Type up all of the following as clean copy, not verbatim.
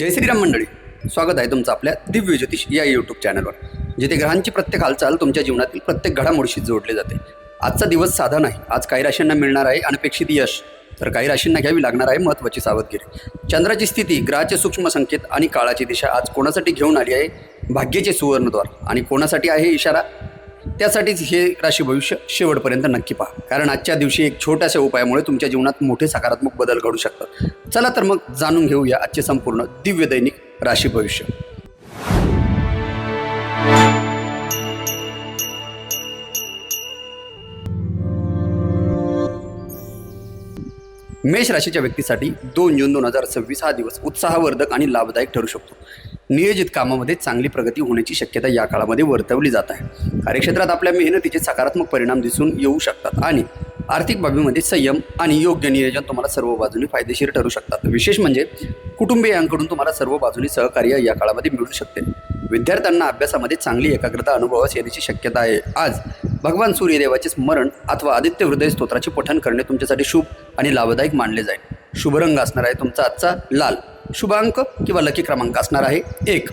जय श्रीराम मंडळी, स्वागत आहे तुमचं आपल्या दिव्य ज्योतिष या यूट्यूब चॅनलवर, जिथे ग्रहांची प्रत्येक हालचाल तुमच्या जीवनातील प्रत्येक घडामोडीशी जोडले जाते। आजचा दिवस साधा नाही। आज काही राशींना मिळणार आहे अनपेक्षित यश, तर काही राशींना घ्यावी लागणार आहे महत्त्वाची सावधगिरी। चंद्राची स्थिती, ग्रहाचे सूक्ष्म संकेत आणि काळाची दिशा आज कोणासाठी घेऊन आली आहे भाग्याचे सुवर्णद्वार आणि कोणासाठी आहे इशारा, त्यासाठीच हे राशी भविष्य शेवटपर्यंत नक्की पहा, कारण आजच्या दिवशी एक छोट्याशा उपायामुळे तुमच्या जीवनात मोठे सकारात्मक बदल घडू शकतात। चला तर मग जाणून घेऊया आजचे संपूर्ण दिव्य दैनिक राशी भविष्य। मेष राशीच्या व्यक्तीसाठी 2 जून 2026 हा दिवस उत्साहवर्धक आणि लाभदायक ठरू शकतो। नियोजित कामामध्ये चांगली प्रगती होण्याची शक्यता या काळामध्ये वर्तवली जात आहे। कार्यक्षेत्रात आपल्या मेहनतीचे सकारात्मक परिणाम दिसून येऊ शकतात आणि आर्थिक बाबीमध्ये संयम आणि योग्य नियोजन तुम्हाला सर्व बाजूने फायदेशीर ठरू शकतात। विशेष म्हणजे कुटुंबियांकडून तुम्हाला सर्व बाजूने सहकार्य या काळामध्ये मिळू शकते। विद्यार्थ्यांना अभ्यासामध्ये चांगली एकाग्रता अनुभवास येण्याची शक्यता आहे। आज भगवान सूर्यदेवाचे स्मरण अथवा आदित्य हृदय स्तोत्राचे पठण करणे तुमच्यासाठी शुभ आणि लाभदायक मानले जाईल। शुभ रंग असणार आहे तुमचा आजचा लाल। शुभ अंक किंवा लकी क्रमांक असणार आहे 1।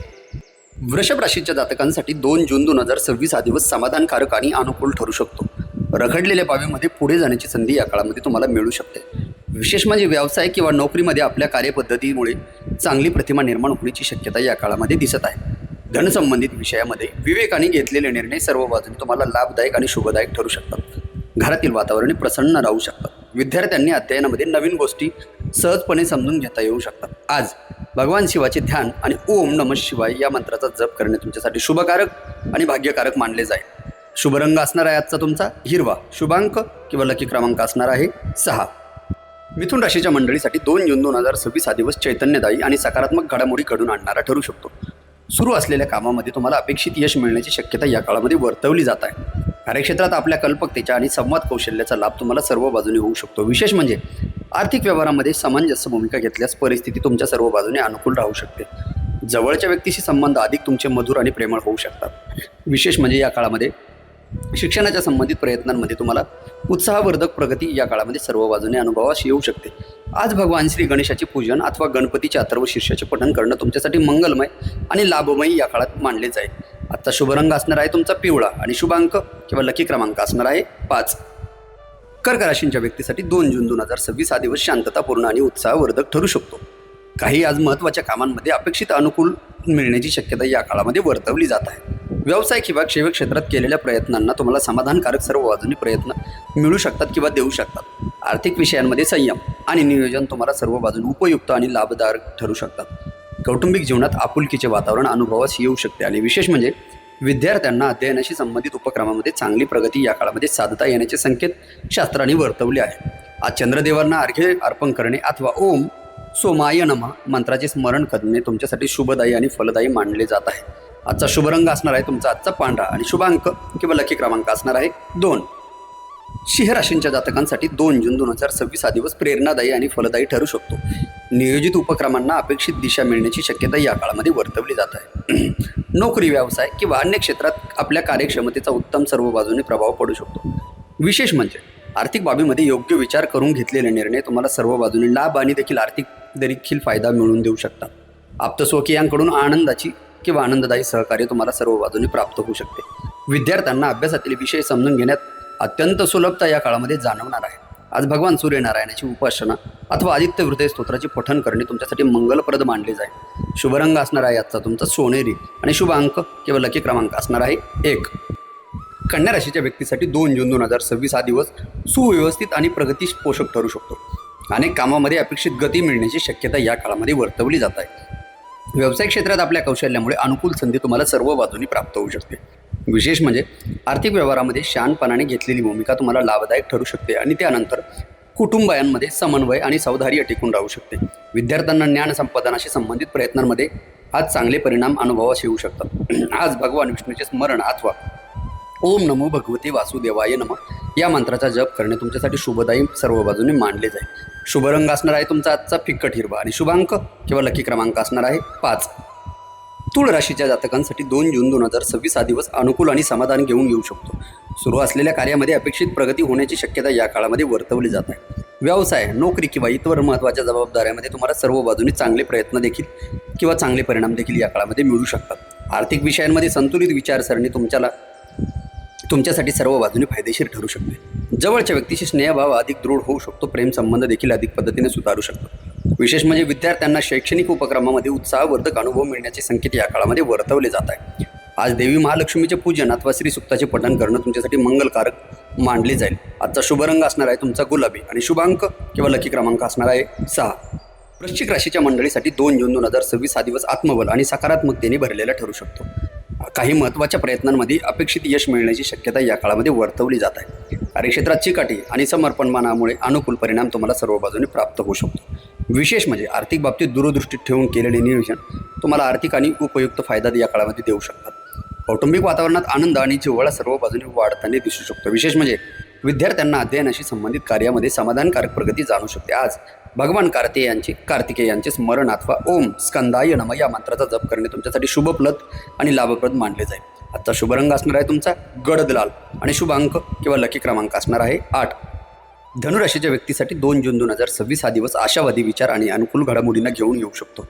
वृषभ राशीच्या जातकांसाठी 2 जून 2026 हा दिवस समाधानकारक आणि अनुकूल ठरू शकतो। रखडलेल्या बाबीमध्ये पुढे जाण्याची संधी या काळामध्ये तुम्हाला मिळू शकते। विशेष म्हणजे व्यवसाय किंवा नोकरीमध्ये आपल्या कार्यपद्धतीमुळे चांगली प्रतिमा निर्माण होण्याची शक्यता या काळामध्ये दिसत आहे। धनसंबंधित विषयामध्ये विवेकाने घेतलेले निर्णय सर्व बाजूने तुम्हाला लाभदायक आणि शुभदायक ठरू शकतात। घरातील वातावरण प्रसन्न राहू शकतात। विद्यार्थ्यांनी अध्ययनामध्ये नवीन गोष्टी सहजपणे समजून घेता येऊ शकतात। आज भगवान शिवाचे ध्यान आणि ओम नमः शिवाय या मंत्राचा जप करणे तुमच्यासाठी शुभकारक आणि भाग्यकारक मानले जाईल। शुभ रंग असणार आहे आजचा तुमचा हिरवा। शुभ अंक किंवा लकी क्रमांक असणार आहे 6। मिथुन राशीच्या मंडळीसाठी 2 जून 2026 हा दिवस चैतन्यदायी आणि सकारात्मक घडामोडी घडून आणणारा ठरू शकतो। सुरू असलेल्या कामामध्ये तुम्हाला अपेक्षित यश मिळण्याची शक्यता या काळामध्ये वर्तवली जात आहे। कार्यक्षेत्रात आपल्या कल्पकतेच्या आणि संवाद कौशल्याचा लाभ तुम्हाला सर्व बाजूने होऊ शकतो। विशेष म्हणजे आर्थिक व्यवहारामध्ये सामंजस्य भूमिका घेतल्यास परिस्थिती तुमच्या सर्व बाजूने अनुकूल राहू शकते। जवळच्या व्यक्तीशी संबंध अधिक तुमचे मधुर आणि प्रेमळ होऊ शकतात। विशेष म्हणजे या काळामध्ये शिक्षणाच्या संबंधित प्रयत्नांमध्ये तुम्हाला उत्साहवर्धक प्रगती या काळामध्ये सर्व बाजूने अनुभवास येऊ शकते। आज भगवान श्री गणेशाचे पूजन अथवा गणपतीचे अथर्व शीर्षाचे पठण करणं तुमच्यासाठी मंगलमय आणि लाभमय या काळात मानले जाईल। आजचा शुभ रंग असणार आहे तुमचा पिवळा आणि शुभ अंक किंवा लकी क्रमांक असणार आहे 5। कर्क राशींच्या व्यक्तीसाठी 2 जून 2026 हा दिवस शांततापूर्ण आणि उत्साहवर्धक ठरू शकतो। काही आज महत्त्वाच्या कामांमध्ये अपेक्षित अनुकूल मिळण्याची शक्यता या काळामध्ये वर्तवली जात आहे। व्यवसाय किंवा सेवा क्षेत्रात केलेल्या प्रयत्नांना तुम्हाला समाधानकारक सर्व बाजूनी प्रयत्न मिळू शकतात किंवा देऊ शकतात। आर्थिक विषयांमध्ये संयम आणि नियोजन तुम्हाला सर्व बाजूने उपयुक्त आणि लाभदायक ठरू शकतात। कौटुंबिक जीवनात आपुलकीचे वातावरण अनुभवास येऊ शकते आणि विशेष म्हणजे विद्यार्थ्यांना अध्ययनाशी संबंधित उपक्रमामध्ये चांगली प्रगती या काळामध्ये साधता येण्याचे संकेत शास्त्राने वर्तवले आहे। आज चंद्रदेवांना अर्घ्य अर्पण करणे अथवा ओम सोमाय नमः मंत्राचे स्मरण करणे तुमच्यासाठी शुभदायी आणि फलदायी मानले जात आहे। आजचा शुभ रंग असणार आहे तुमचा आजचा पांढरा आणि शुभ अंक किंवा लकी क्रमांक असणार आहे 2। सिंह राशींच्या जातकांसाठी 2 जून 2026 हा दिवस प्रेरणादायी आणि फलदायी ठरू शकतो। नियोजित उपक्रमांना अपेक्षित दिशा मिळण्याची शक्यता या काळामध्ये वर्तवली जात आहे। नोकरी, व्यवसाय किंवा अन्य क्षेत्रात आपल्या कार्यक्षमतेचा उत्तम सर्व बाजूने प्रभाव पडू शकतो। विशेष म्हणजे आर्थिक बाबीमध्ये योग्य विचार करून घेतलेले निर्णय तुम्हाला सर्व बाजूने लाभ आणि आर्थिक देखील फायदा मिळवून देऊ शकतात। आप्तस्वकीयांकडून आनंदाची किंवा आनंददायी सहकार्य तुम्हाला सर्व बाजूने प्राप्त होऊ शकते। विद्यार्थ्यांना अभ्यासातील विषय समजून घेण्यात अत्यंत सुलभता या काळामध्ये जाणवणार आहे। आज भगवान सूर्यनारायणाची उपासना अथवा आदित्य हृदय स्तोत्राचे पठण करणे तुमच्यासाठी मंगलप्रद मानले जाईल। शुभ रंग असणार आहे आजचा तुमचा सोनेरी आणि शुभ अंक किंवा लकी क्रमांक असणार आहे 1। कन्या राशीच्या व्यक्तीसाठी 2 जून 2026 हा दिवस सुव्यवस्थित आणि प्रगतीश पोषक ठरू शकतो। अनेक कामामध्ये अपेक्षित गती मिळण्याची शक्यता या काळामध्ये वर्तवली जात आहे। व्यवसाय क्षेत्रात आपल्या कौशल्यामुळे अनुकूल संधी तुम्हाला सर्व बाजूनी प्राप्त होऊ शकते। विशेष म्हणजे आर्थिक व्यवहारामध्ये शांतपणाने घेतलेली भूमिका तुम्हाला लाभदायक ठरू शकते आणि त्यानंतर कुटुंबायांमध्ये समन्वय आणि सौहार्द टिकून राहू शकते। विद्यार्थ्यांना ज्ञान संपादनाशी संबंधित प्रयत्नांमध्ये आज चांगले परिणाम अनुभवास येऊ शकतात। आज भगवान विष्णूचे स्मरण अथवा ओम नमो भगवते वासुदेवाय नमः या मंत्राचा जप करणे तुमच्यासाठी शुभदायी सर्व बाजूने मानले जाईल। शुभ रंग असणार आहे तुमचा आजचा फिक्कट हिरवा आणि शुभ अंक किंवा लकी क्रमांक असणार आहे 5। तुळ राशीच्या जातकांसाठी 2 जून 2026 हा दिवस अनुकूल आणि समाधान घेऊन येऊ शकतो। सुरू असलेल्या कार्यामध्ये अपेक्षित प्रगती होण्याची शक्यता या काळामध्ये वर्तवली जात आहे। व्यवसाय, नोकरी किंवा इतर महत्त्वाच्या जबाबदाऱ्यामध्ये तुम्हाला सर्व बाजूनी चांगले प्रयत्न देखील किंवा चांगले परिणाम देखील या काळामध्ये मिळू शकतात. आर्थिक विषयांमध्ये संतुलित विचारसरणी तुमच्यासाठी सर्व बाजूने फायदेशीर ठरू शकते. जवळच्या व्यक्तीशी स्नेहभाव अधिक दृढ होऊ शकतो. प्रेम संबंध देखील अधिक पद्धतीने सुधारू शकतो. विशेष म्हणजे विद्यार्थ्यांना शैक्षणिक उपक्रमामध्ये उत्साहवर्धक अनुभव मिळण्याचे संकेत या काळामध्ये वर्तवले जात आहे. आज देवी महालक्ष्मीचे पूजन अथवा श्री सुक्ताचे पठण करणं तुमच्यासाठी मंगलकारक मानले जाईल. आजचा शुभ रंग असणार आहे तुमचा गुलाबी आणि शुभांक किंवा लकी क्रमांक असणार आहे 6. वृश्चिक राशीच्या मंडळीसाठी 2 जून 2026 हा दिवस आत्मबल आणि सकारात्मकतेने भरलेला ठरू शकतो. काही महत्त्वाच्या प्रयत्नांमध्ये अपेक्षित यश मिळण्याची शक्यता या काळामध्ये वर्तवली जात आहे. कार्यक्षेत्रात चिकाटी आणि समर्पणपणामुळे अनुकूल परिणाम तुम्हाला सर्व बाजूने प्राप्त होऊ शकतो. विशेष म्हणजे आर्थिक बाबतीत दूरदृष्टी ठेवून केलेले नियोजन तुम्हाला आर्थिक आणि उपयुक्त फायदा या काळामध्ये देऊ शकतात. कौटुंबिक वातावरणात आनंद आणि जिव्हाळा सर्व बाजूने वाढताना दिसू शकतो. विशेष म्हणजे विद्यार्थ्यांना अध्ययनाशी संबंधित कार्यामध्ये समाधानकारक प्रगती जाणू शकते. आज भगवान कार्तिकेयांचे स्मरण अथवा ओम स्कंदाय नमः या मंत्राचा जप करणे तुमच्यासाठी शुभप्रद आणि लाभप्रद मानले जाईल. आजचा शुभ रंग असणार आहे तुमचा गडद लाल आणि शुभांक किंवा लकी क्रमांक असणार आहे 8. धनुराशीच्या व्यक्तीसाठी 2 जून 2026 हा दिवस आशावादी विचार आणि अनुकूल घडामोडींना घेऊन येऊ शकतो.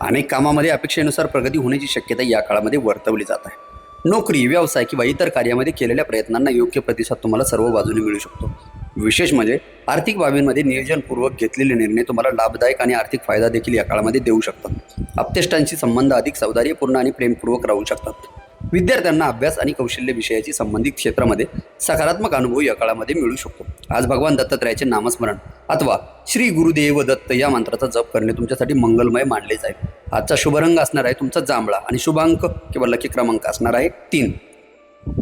अनेक कामामध्ये अपेक्षेनुसार प्रगती होण्याची शक्यता या काळामध्ये वर्तवली जात आहे. नोकरी, व्यवसाय किंवा इतर कार्यामध्ये केलेल्या प्रयत्नांना योग्य प्रतिसाद तुम्हाला सर्व बाजूने मिळू शकतो. विशेष म्हणजे आर्थिक बाबींमध्ये नियोजनपूर्वक घेतलेले निर्णय तुम्हाला लाभदायक आणि आर्थिक फायदा देखील या काळामध्ये देऊ शकतात. आप्तेष्टांशी संबंध अधिक सौदार्यपूर्ण आणि प्रेमपूर्वक राहू शकतात. विद्यार्थ्यांना अभ्यास आणि कौशल्य विषयाची संबंधित क्षेत्रामध्ये सकारात्मक अनुभव या काळामध्ये मिळू शकतो. आज भगवान दत्तात्रयाचे नामस्मरण अथवा श्री गुरुदेव दत्त या मंत्राचा जप करणे तुमच्यासाठी मंगलमय मानले जाईल. आजचा शुभ रंग असणार आहे तुमचा जांभळा आणि शुभांक किंवा लकी क्रमांक असणार आहे 3.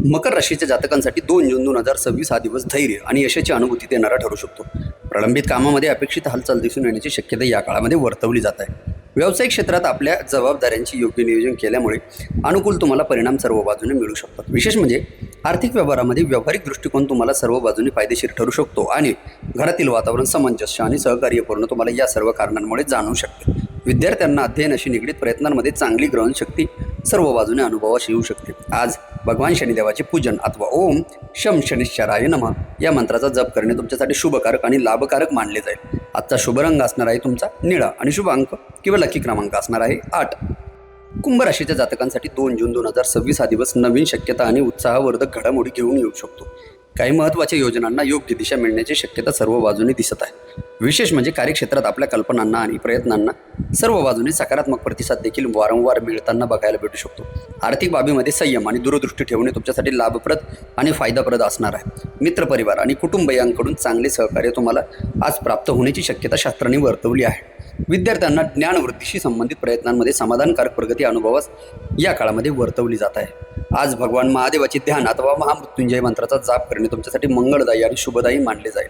मकर राशीच्या जातकांसाठी 2 जून 2026 हा दिवस धैर्य आणि यशाची अनुभूती देणारा ठरू शकतो. प्रलंबित कामामध्ये अपेक्षित हालचाल दिसून येण्याची शक्यता या काळामध्ये वर्तवली जात आहे. व्यावसायिक क्षेत्रात आपल्या जबाबदाऱ्यांची योग्य नियोजन केल्यामुळे अनुकूल तुम्हाला परिणाम सर्व बाजूने मिळू शकतात. विशेष म्हणजे आर्थिक व्यवहारामध्ये व्यावहारिक दृष्टिकोन तुम्हाला सर्व बाजूने फायदेशीर ठरू शकतो आणि घरातील वातावरण सामंजस्य आणि सहकार्यपूर्ण तुम्हाला या सर्व कारणांमुळे जाणवू शकते. विद्यार्थ्यांना अध्ययनाशी निगडीत प्रयत्नांमध्ये चांगली ग्रहणशक्ती सर्व बाजूने अनुभवास येऊ शकते. आज भगवान शनिदेवाचे पूजन अथवा ओम शम शनिश्चराय नमः या मंत्राचा जप करणे तुमच्यासाठी शुभकारक आणि लाभकारक मानले जाईल. आजचा शुभ रंग असणार आहे तुमचा निळा आणि शुभांक किंवा लकी क्रमांक असणार आहे 8. कुंभ राशीच्या जातकांसाठी 2 जून 2026 हा दिवस नवीन शक्यता आणि उत्साहवर्धक घडामोडी घेऊन येऊ शकतो. काही महत्त्वाच्या योजनांना योग्य दिशा मिळण्याची शक्यता सर्व बाजूने दिसत आहे. विशेष म्हणजे कार्यक्षेत्रात आपल्या कल्पनांना आणि प्रयत्नांना सर्व बाजूने सकारात्मक प्रतिसाद देखील वारंवार मिळताना बघायला भेटू शकतो. आर्थिक बाबीमध्ये संयम आणि दूरदृष्टी ठेवणे तुमच्यासाठी लाभप्रद आणि फायदाप्रद असणार आहे. मित्रपरिवार आणि कुटुंबियांकडून चांगले सहकार्य तुम्हाला आज प्राप्त होण्याची शक्यता शास्त्रांनी वर्तवली आहे. विद्यार्थ्यांना ज्ञानवृद्धीशी संबंधित प्रयत्नांमध्ये समाधानकारक प्रगती अनुभवास या काळामध्ये वर्तवली जात आहे. आज भगवान महादेवाचे ध्यान अथवा महामृत्युंजय मंत्राचा जाप करणे तुमच्यासाठी मंगळदायी आणि शुभदायी मानले जाईल.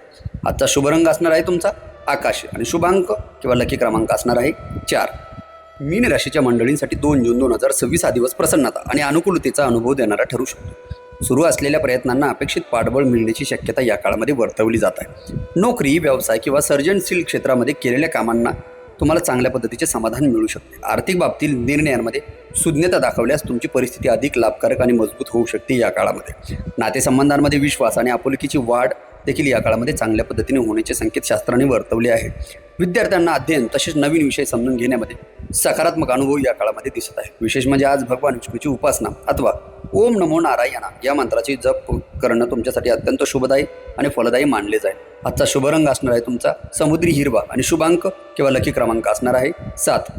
आजचा शुभ रंग असणार आहे तुमचा आकाश आणि शुभांक किंवा लकी क्रमांक असणार आहे 4. मीन राशीच्या मंडळींसाठी 2 जून 2026 हा दिवस प्रसन्नता आणि अनुकूलतेचा अनुभव देणारा ठरू शकतो. सुरू असलेल्या प्रयत्नांना अपेक्षित पाठबळ मिळण्याची शक्यता या काळामध्ये वर्तवली जात आहे. नोकरी, व्यवसाय किंवा सर्जनशील क्षेत्रामध्ये केलेल्या कामांना तुम्हाला चांगल्या पद्धतीचे समाधान मिळू शकते. आर्थिक बाबतीत निर्णयांमध्ये सुज्ञता दाखवल्यास तुमची परिस्थिती अधिक लाभकारक आणि मजबूत होऊ शकते. या काळामध्ये नातेसंबंधांमध्ये विश्वास आणि आपुलकीची वाढ देखील या काळामध्ये चांगल्या पद्धतीने होण्याचे संकेत शास्त्राने वर्तवले आहे. विद्यार्थ्यांना अध्ययन तसेच नवीन विषय समजून घेण्यामध्ये सकारात्मक अनुभव या काळामध्ये दिसत आहे. विशेष म्हणजे आज भगवान विष्णूची उपासना अथवा ओम नमो नारायणा या मंत्राची जप करणं तुमच्यासाठी अत्यंत शुभदायी आणि फलदायी मानले जाईल. आजचा शुभ रंग असणार आहे तुमचा समुद्री हिरवा आणि शुभांक किंवा लकी क्रमांक असणार आहे 7.